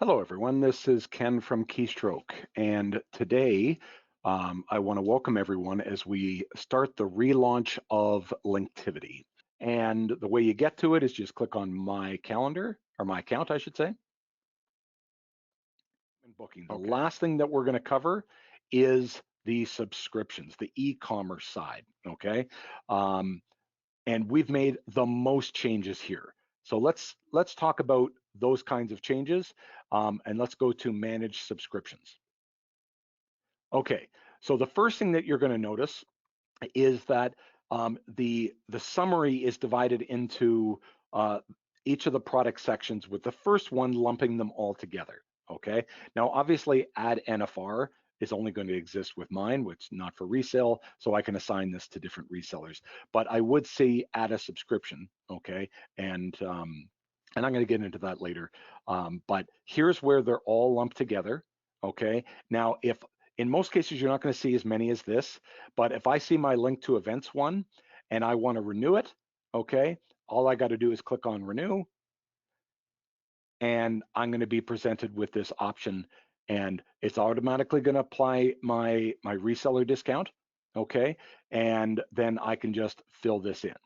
Hello, everyone. This is Ken from Keystroke, and today I want to welcome everyone as we start the relaunch of Linktivity. And the way you get to it is just click on my calendar, or my account, I should say. And booking. The last thing that we're going to cover is the subscriptions, the e-commerce side, okay? And we've made the most changes here. So let's talk about those kinds of changes, and let's go to manage subscriptions. Okay, so the first thing that you're going to notice is that the summary is divided into each of the product sections, with the first one lumping them all together. Okay, now obviously add NFR is only going to exist with mine, which is not for resale, so I can assign this to different resellers. But I would say add a subscription, okay, and I'm going to get into that later. But here's where they're all lumped together. Okay, now if in most cases you're not going to see as many as this, but if I see my link to events one and I want to renew it, okay, all I got to do is click on renew, and I'm going to be presented with this option, and it's automatically going to apply my reseller discount, okay, and then I can just fill this in,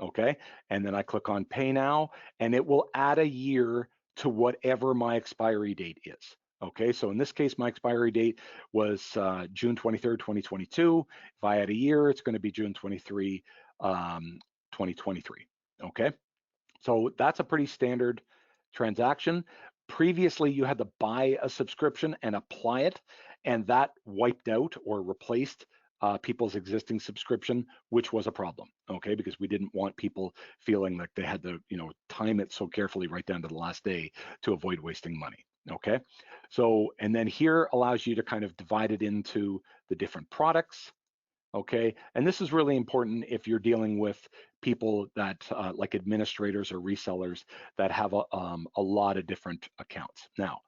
okay, and then I click on pay now, and it will add a year to whatever my expiry date is. Okay, so in this case, my expiry date was June 23rd, 2022. If I add a year, it's going to be June 23, 2023. Okay, so that's a pretty standard transaction. Previously, you had to buy a subscription and apply it, and that wiped out or replaced people's existing subscription, which was a problem, okay, because we didn't want people feeling like they had to, time it so carefully right down to the last day to avoid wasting money, okay? So, and then here allows you to kind of divide it into the different products, okay? And this is really important if you're dealing with people that like administrators or resellers that have a lot of different accounts. Now,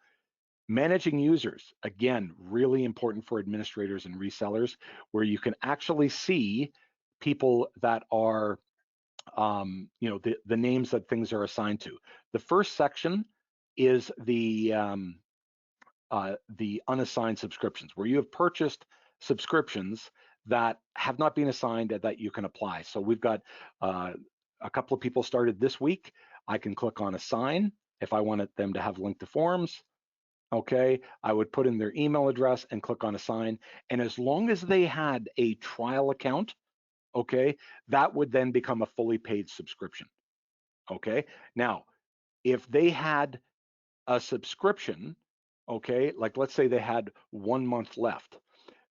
managing users, again, really important for administrators and resellers, where you can actually see people that are, the names that things are assigned to. The first section is the unassigned subscriptions, where you have purchased subscriptions that have not been assigned that you can apply. So we've got a couple of people started this week. I can click on assign if I wanted them to have link to forms. Okay, I would put in their email address and click on assign. And as long as they had a trial account, okay, that would then become a fully paid subscription. Okay, now if they had a subscription, okay, like let's say they had 1 month left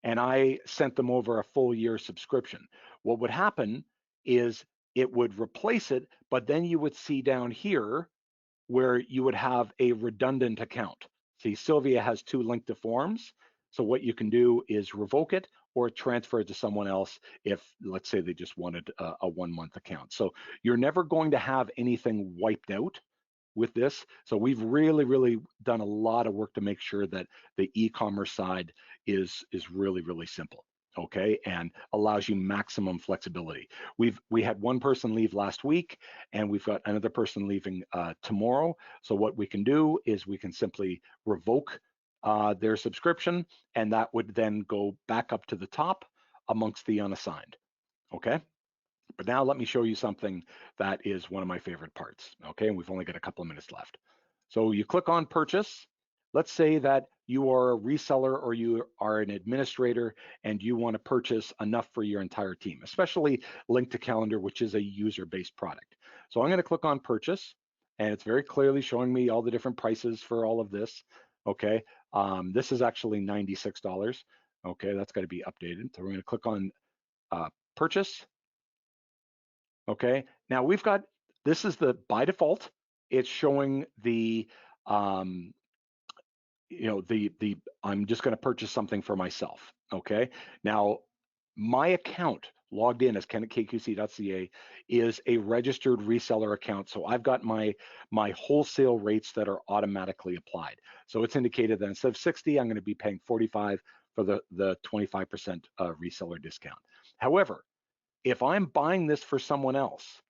and I sent them over a full year subscription, what would happen is it would replace it, but then you would see down here where you would have a redundant account. See, Sylvia has 2 linked to forms. So what you can do is revoke it or transfer it to someone else if, let's say, they just wanted a 1 month account. So you're never going to have anything wiped out with this. So we've really done a lot of work to make sure that the e-commerce side is really simple, okay, and allows you maximum flexibility. We had one person leave last week, and we've got another person leaving tomorrow. So what we can do is we can simply revoke their subscription, and that would then go back up to the top amongst the unassigned, okay? But now let me show you something that is one of my favorite parts, okay? And we've only got a couple of minutes left. So you click on purchase. Let's say that you are a reseller or you are an administrator and you want to purchase enough for your entire team, especially Link2calendar, which is a user-based product. So I'm going to click on purchase, and it's very clearly showing me all the different prices for all of this, okay? This is actually $96, okay? That's got to be updated. So we're going to click on purchase. Okay, now we've got, this is the, by default, it's showing the, I'm just gonna purchase something for myself, okay? Now, my account logged in as Ken at KQC.ca is a registered reseller account. So I've got my wholesale rates that are automatically applied. So it's indicated that instead of 60, I'm gonna be paying 45 for the 25% reseller discount. However, if I'm buying this for someone else,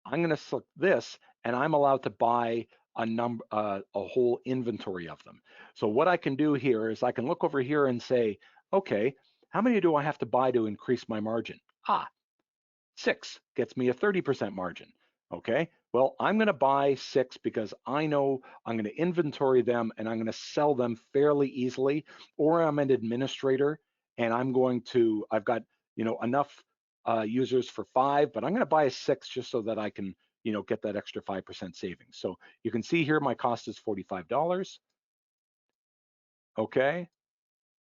I'm going to select this, and I'm allowed to buy a whole inventory of them. So what I can do here is I can look over here and say, okay, how many do I have to buy to increase my margin? 6 gets me a 30% margin. Okay, well, I'm going to buy 6 because I know I'm going to inventory them and I'm going to sell them fairly easily. Or I'm an administrator and I've got, enough users for 5, but I'm going to buy a 6 just so that I can, get that extra 5% savings. So you can see here my cost is $45. Okay,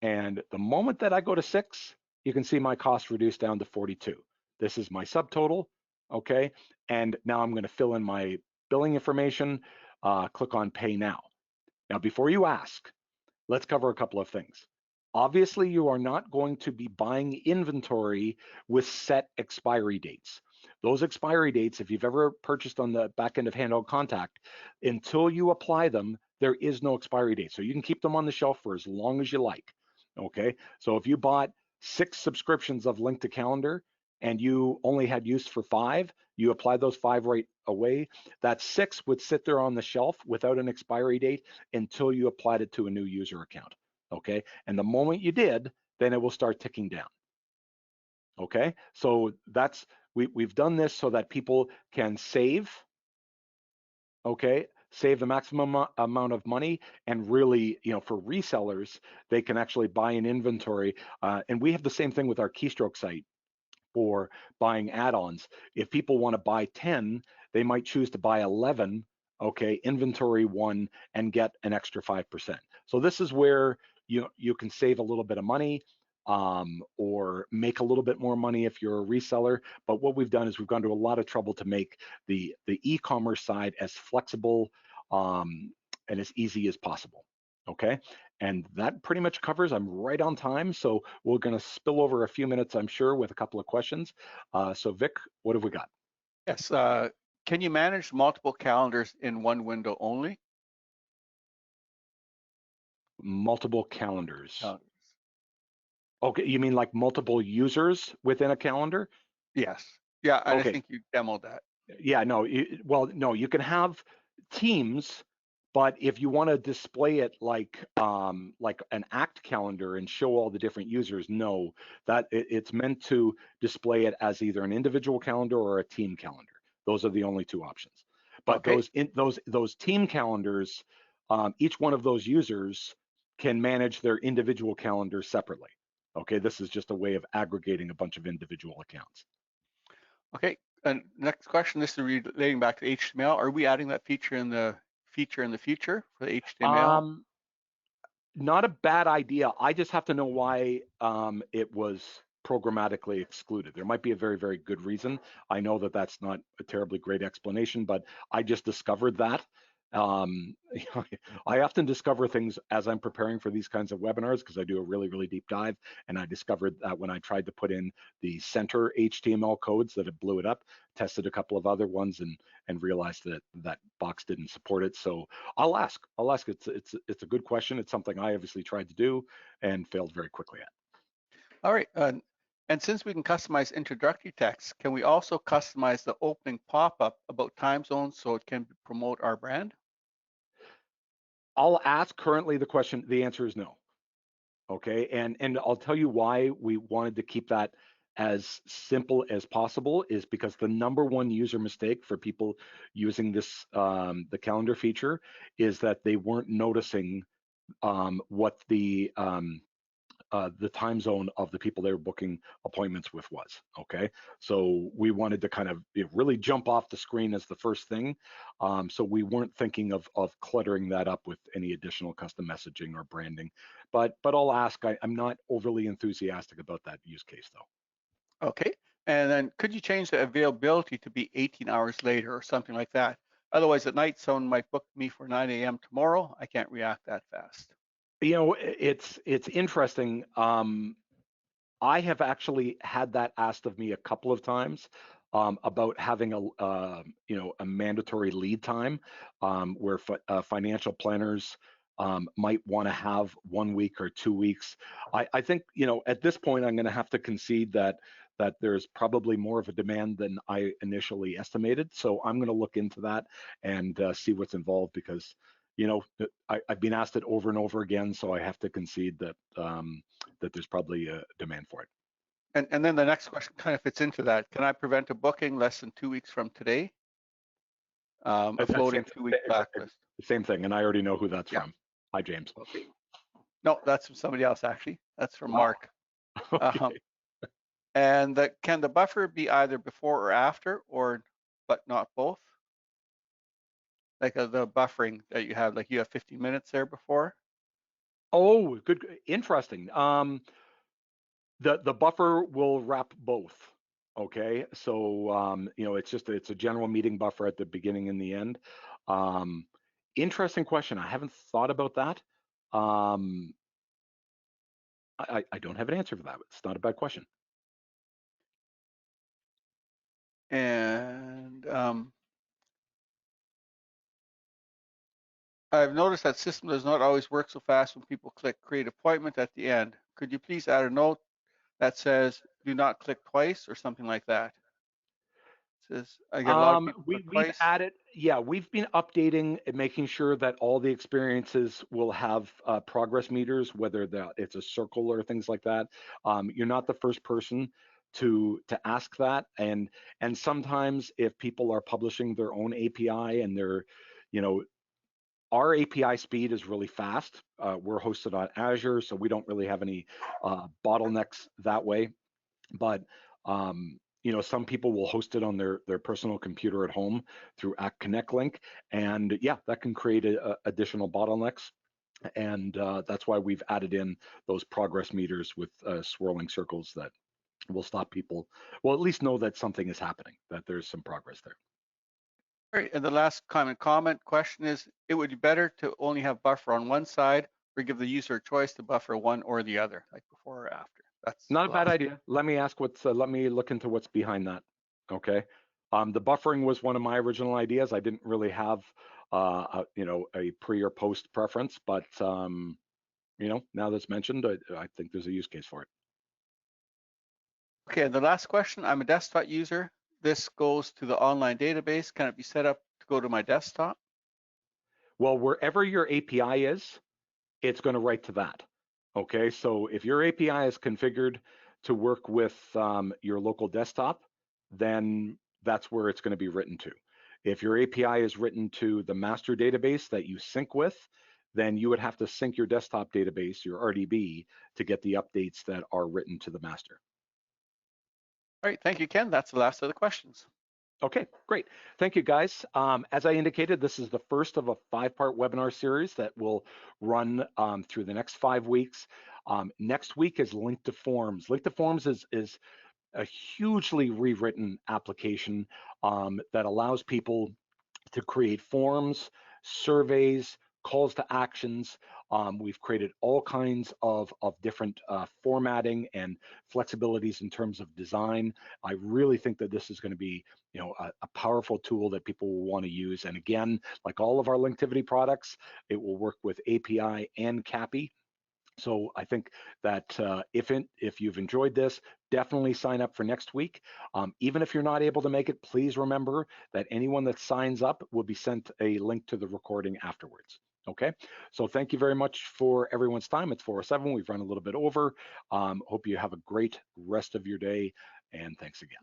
and the moment that I go to 6, you can see my cost reduced down to 42. This is my subtotal, okay? And now I'm gonna fill in my billing information, click on Pay Now. Now, before you ask, let's cover a couple of things. Obviously, you are not going to be buying inventory with set expiry dates. Those expiry dates, if you've ever purchased on the back end of Handheld Contact, until you apply them, there is no expiry date. So you can keep them on the shelf for as long as you like. Okay, so if you bought 6 subscriptions of Link2calendar and you only had use for 5, you apply those 5 right away, that 6 would sit there on the shelf without an expiry date until you applied it to a new user account. Okay, and the moment you did, then it will start ticking down. Okay, so we've done this so that people can save, okay, save the maximum amount of money, and really, for resellers, they can actually buy an inventory. And we have the same thing with our keystroke site for buying add-ons. If people want to buy 10, they might choose to buy 11, okay, inventory 1, and get an extra 5%. So this is where you can save a little bit of money, or make a little bit more money if you're a reseller. But what we've done is we've gone to a lot of trouble to make the e-commerce side as flexible and as easy as possible. Okay, and that pretty much covers. I'm right on time, so we're going to spill over a few minutes, I'm sure, with a couple of questions. So Vic, what have we got? Yes. Can you manage multiple calendars in one window only? Multiple calendars. Okay, you mean like multiple users within a calendar? Yes. Yeah, and Okay. I think you demoed that. Yeah, no, no, you can have teams, but if you want to display it like an act calendar and show all the different users, no, it's meant to display it as either an individual calendar or a team calendar. Those are the only 2 options. But Okay. those team calendars, each one of those users can manage their individual calendar separately. Okay, this is just a way of aggregating a bunch of individual accounts. Okay. And next question, this is relating back to HTML. Are we adding that feature in the future for the HTML? Not a bad idea. I just have to know why it was programmatically excluded. There might be a very, very good reason. I know that that's not a terribly great explanation, but I just discovered that. I often discover things as I'm preparing for these kinds of webinars because I do a really, really deep dive. And I discovered that when I tried to put in the center HTML codes, that it blew it up. Tested a couple of other ones and realized that that box didn't support it. So I'll ask. It's a good question. It's something I obviously tried to do and failed very quickly at. All right. And since we can customize introductory text, can we also customize the opening pop-up about time zones so it can promote our brand? I'll ask. Currently, the answer is no. Okay, and I'll tell you why we wanted to keep that as simple as possible is because the number 1 user mistake for people using this the calendar feature is that they weren't noticing what the time zone of the people they were booking appointments with was. Okay, so we wanted to kind of really jump off the screen as the first thing. So we weren't thinking of cluttering that up with any additional custom messaging or branding. But I'll ask. I'm not overly enthusiastic about that use case though. Okay. And then could you change the availability to be 18 hours later or something like that? Otherwise, at night, someone might book me for 9 a.m. tomorrow. I can't react that fast. It's interesting. I have actually had that asked of me a couple of times about having a mandatory lead time where financial planners might want to have 1 week or 2 weeks. I think at this point I'm going to have to concede that that there's probably more of a demand than I initially estimated. So I'm going to look into that and see what's involved, because I've been asked it over and over again, so I have to concede that that there's probably a demand for it. And then the next question kind of fits into that. Can I prevent a booking less than 2 weeks from today? A floating 2-week blacklist. Same thing, and I already know who that's Yeah. from. Hi, James. Okay. No, that's from somebody else actually. That's from Wow. Mark. Okay. And can the buffer be either before or after, but not both? Like the buffering that you have, like you have 15 minutes there before. Oh, good, interesting. The buffer will wrap both. Okay, so it's a general meeting buffer at the beginning and the end. Interesting question. I haven't thought about that. I don't have an answer for that. It's not a bad question. And I've noticed that system does not always work so fast when people click create appointment at the end. Could you please add a note that says do not click twice or something like that? It says I get a lot of people click We've twice. added, yeah, we've been updating and making sure that all the experiences will have progress meters, whether it's a circle or things like that. You're not the first person to ask that, and sometimes if people are publishing their own API and our API speed is really fast. We're hosted on Azure, so we don't really have any bottlenecks that way. But some people will host it on their personal computer at home through Connect Link, and yeah, that can create additional bottlenecks. And that's why we've added in those progress meters with swirling circles that will stop people. Well, at least know that something is happening, that there's some progress there. All right, and the last comment question is, it would be better to only have buffer on one side or give the user a choice to buffer one or the other, like before or after. That's Not a the bad last. idea. Let me look into what's behind that. Okay. The buffering was one of my original ideas. I didn't really have, a pre or post preference, but now that's mentioned, I think there's a use case for it. Okay, and the last question, I'm a desktop user. This goes to the online database. Can it be set up to go to my desktop? Well, wherever your API is, it's going to write to that. Okay, so if your API is configured to work with your local desktop, then that's where it's going to be written to. If your API is written to the master database that you sync with, then you would have to sync your desktop database, your RDB, to get the updates that are written to the master. All right, thank you, Ken. That's the last of the questions. Okay, great. Thank you, guys. As I indicated, this is the first of a 5-part webinar series that will run through the next 5 weeks. Next week is Link2Forms. Link2Forms is a hugely rewritten application that allows people to create forms, surveys, calls to actions. We've created all kinds of different formatting and flexibilities in terms of design. I really think that this is going to be, a powerful tool that people will want to use. And again, like all of our Linktivity products, it will work with API and CAPI. So I think that if you've enjoyed this, definitely sign up for next week. Even if you're not able to make it, please remember that anyone that signs up will be sent a link to the recording afterwards. Okay, so thank you very much for everyone's time. It's 4:07. We've run a little bit over. Hope you have a great rest of your day, and thanks again.